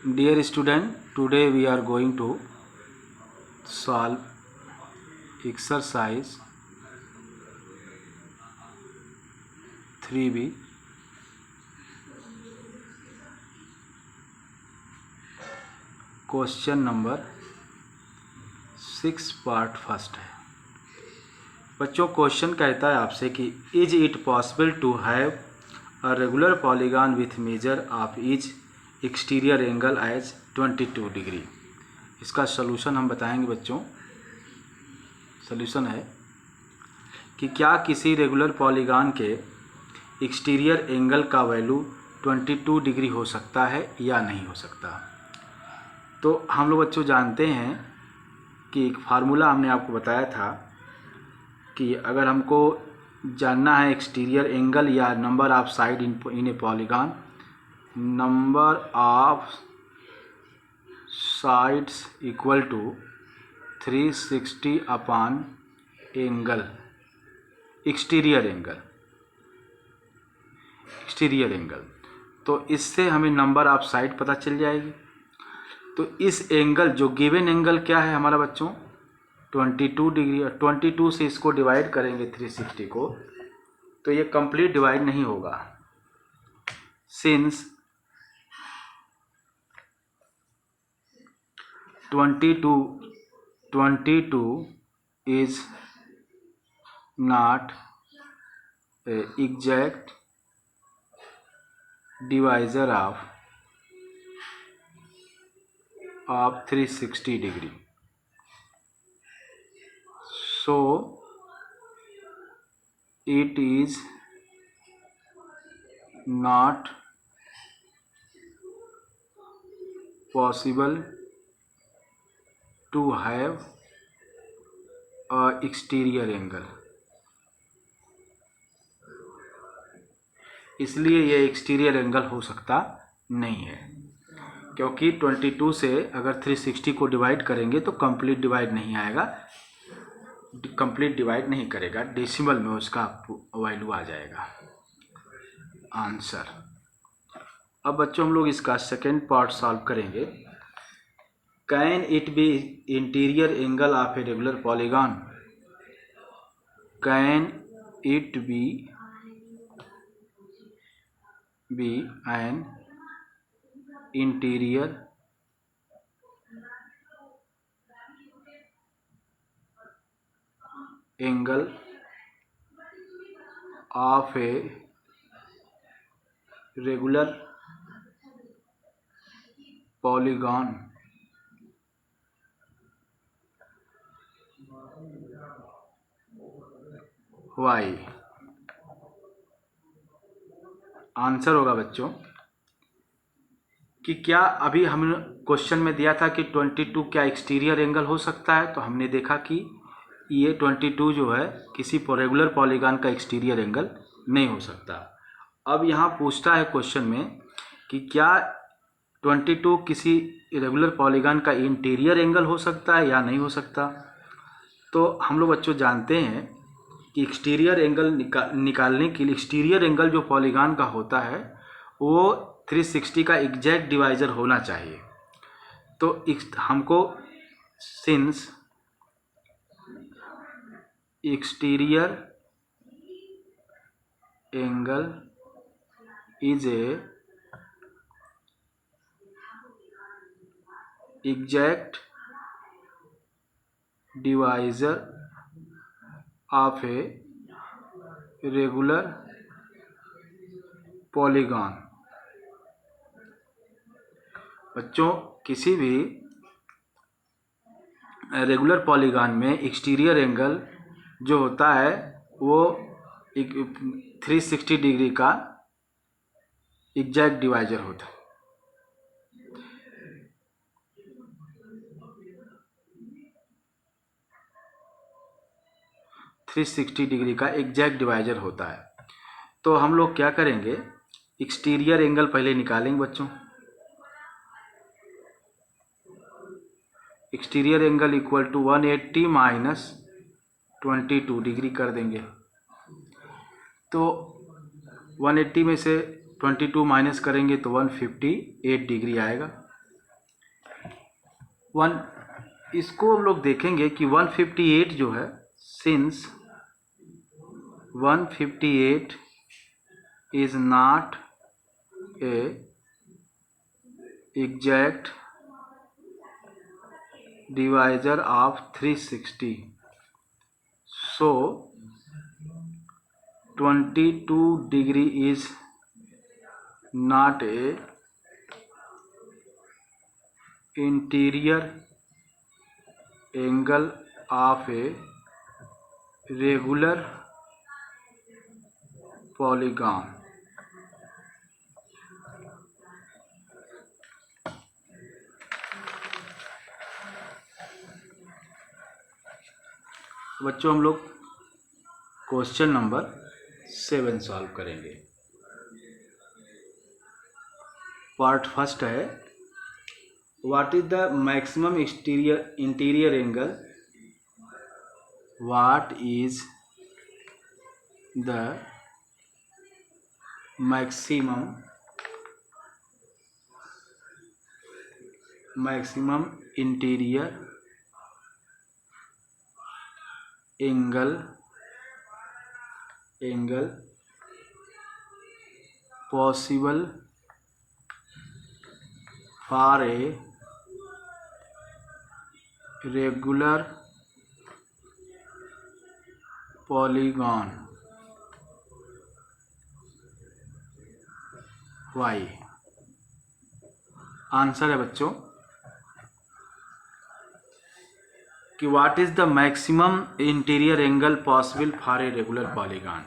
Dear student, today we are going to solve exercise 3B, question number 6 part first है। बच्चों, question कहता है आपसे कि is it possible to have a regular polygon with measure of is exterior angle as 22 degree. इसका solution हम बताएंगे बच्चों। सलूशन है कि क्या किसी रेगुलर पॉलीगॉन के एक्सटीरियर एंगल का वैल्यू 22 डिग्री हो सकता है या नहीं हो सकता। तो हम लोग बच्चों जानते हैं कि एक फार्मूला हमने आपको बताया था कि अगर हमको जानना है एक्सटीरियर एंगल या number of side in a polygon, number of sides equal to 360 upon angle, exterior angle. तो इससे हमें नंबर ऑफ साइड पता चल जाएगी। तो इस एंगल जो गिवन एंगल क्या है हमारा बच्चों 22 डिग्री, और 22 से इसको डिवाइड करेंगे 360 को, तो ये कंप्लीट डिवाइड नहीं होगा। Since 22 is not a exact divisor of 360 degree, so it is not possible to have a exterior angle। इसलिए ये एक्सटीरियर एंगल हो सकता नहीं है, क्योंकि 22 से अगर 360 को डिवाइड करेंगे तो कंप्लीट डिवाइड नहीं आएगा, कंप्लीट डिवाइड नहीं करेगा, डेसिमल में उसका वैल्यू आ जाएगा आंसर। अब बच्चों हम लोग इसका सेकेंड पार्ट सॉल्व करेंगे। Can it be interior angle of a regular polygon? Can it be an interior angle of a regular polygon why? Answer होगा बच्चों कि क्या अभी हमने क्वेश्चन में दिया था कि 22 क्या एक्सटीरियर एंगल हो सकता है, तो हमने देखा कि ये 22 जो है किसी रेगुलर पॉलीगॉन का एक्सटीरियर एंगल नहीं हो सकता। अब यहाँ पूछता है क्वेश्चन में कि क्या 22 किसी रेगुलर पॉलीगॉन का इंटीरियर एंगल हो सकता है या नहीं हो सकता। तो हम लोग बच्चों जानते हैं कि एक्सटीरियर एंगल निकालने के लिए एक्सटीरियर एंगल जो पॉलीगॉन का होता है वो 360 का एग्जैक्ट डिवाइजर होना चाहिए। तो हमको since exterior angle is a exact divisor of a regular polygon. बच्चों, किसी भी रेगुलर पॉलीगॉन में एक्सटीरियर एंगल जो होता है वो 360 डिग्री का एग्जैक्ट डिवाइजर होता है। डिग्री का एग्जैक्ट डिवाइजर होता है। तो हम लोग क्या करेंगे, एक्सटीरियर एंगल पहले निकालेंगे बच्चों। Exterior angle equal to 180 minus 22 degree कर देंगे। तो 180 में से 22 माइनस करेंगे तो 158 डिग्री आएगा। वन इसको हम लोग देखेंगे कि 158 जो है, since 158 is not a exact divisor of 360, so 22 degree is not a interior angle of a regular polygon. बच्चों हम लोग क्वेश्चन नंबर 7 सॉल्व करेंगे। पार्ट फर्स्ट है, what is the maximum interior angle, what is the maximum interior angle possible for a regular polygon, why? Answer है बच्चों कि what is the maximum interior angle possible for a regular polygon,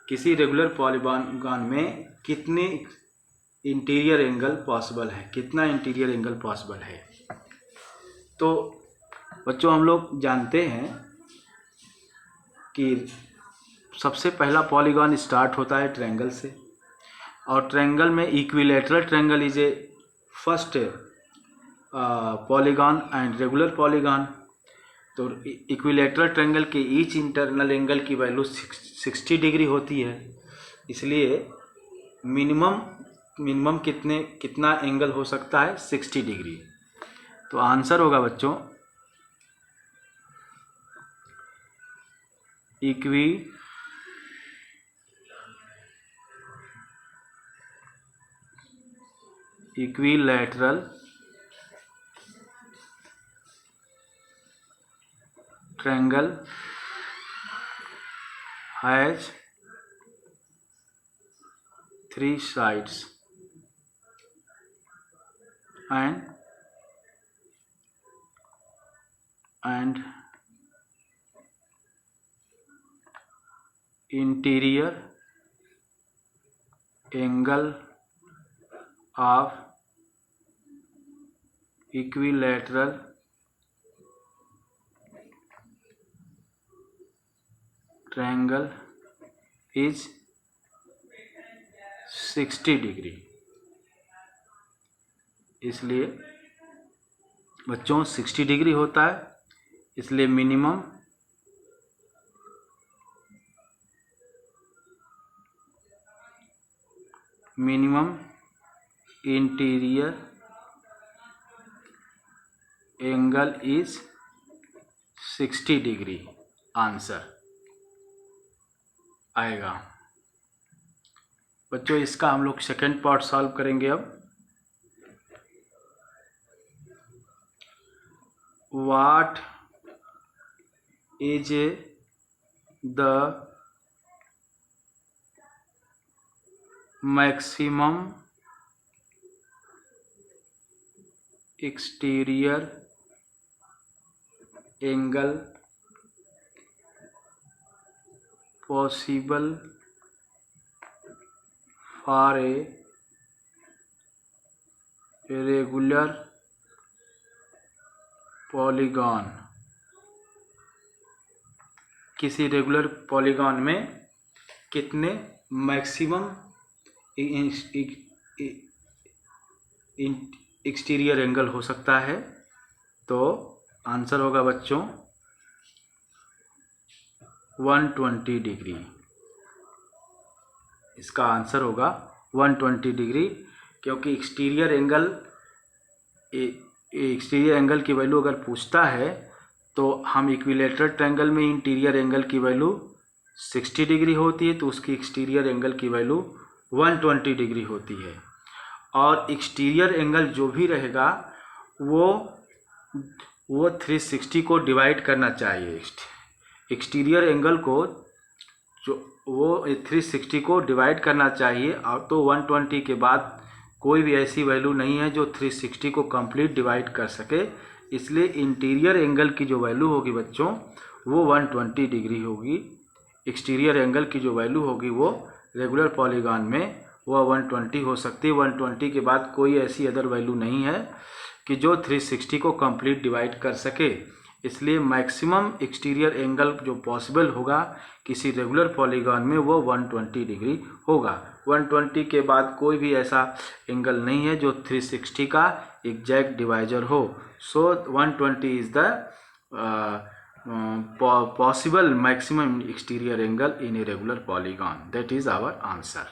किसी regular polygon में कितने interior angle possible है, कितना interior angle possible है। तो बच्चों हम लोग जानते हैं कि सबसे पहला पॉलीगॉन स्टार्ट होता है ट्रायंगल से, और ट्रायंगल में equilateral triangle is a first polygon and regular polygon. तो इक्विलैटरल ट्रायंगल के ईच इंटरनल एंगल की वैल्यू 60 डिग्री होती है, इसलिए मिनिमम कितना एंगल हो सकता है, 60 डिग्री। तो आंसर होगा बच्चों equilateral triangle has 3 sides and interior angle of equilateral triangle is 60 degree. इसलिए बच्चों 60 डिग्री होता है, इसलिए minimum interior angle is 60 degree answer आएगा। बच्चों इसका हम लोग सेकेंड पार्ट सॉल्व करेंगे अब। What is the maximum exterior angle possible for a regular polygon, किसी रेगुलर पॉलीगॉन में कितने मैक्सिमम एक्सटीरियर एंगल हो सकता है। तो आंसर होगा बच्चों 120 डिग्री। इसका आंसर होगा 120 डिग्री, क्योंकि एक्सटीरियर एंगल एक्सटीरियर एंगल की वैल्यू अगर पूछता है तो हम इक्विलेटरल ट्रायंगल में इंटीरियर एंगल की वैल्यू 60 डिग्री होती है, तो उसकी एक्सटीरियर एंगल की वैल्यू 120 डिग्री होती है। और एक्सटीरियर एंगल जो भी रहेगा वो 360 को डिवाइड करना चाहिए। एक्सटीरियर एंगल को जो वो 360 को डिवाइड करना चाहिए, और तो 120 के बाद कोई भी ऐसी वैल्यू नहीं है जो 360 को कंप्लीट डिवाइड कर सके, इसलिए इंटीरियर एंगल की जो वैल्यू होगी बच्चों वो 120 डिग्री होगी। एक्सटीरियर एंगल की जो वैल्यू होगी वो रेगुलर पॉलीगॉन में वो 120 हो सकती है। 120 के बाद कोई ऐसी अदर वैल्यू नहीं है कि जो 360 को कंप्लीट डिवाइड कर सके, इसलिए मैक्सिमम एक्सटीरियर एंगल जो पॉसिबल होगा किसी रेगुलर पॉलीगॉन में वो 120 डिग्री होगा। 120 के बाद कोई भी ऐसा एंगल नहीं है जो 360 का एग्जैक्ट डिवाइजर हो। सो 120 is the possible maximum exterior angle in a regular polygon. That is our answer.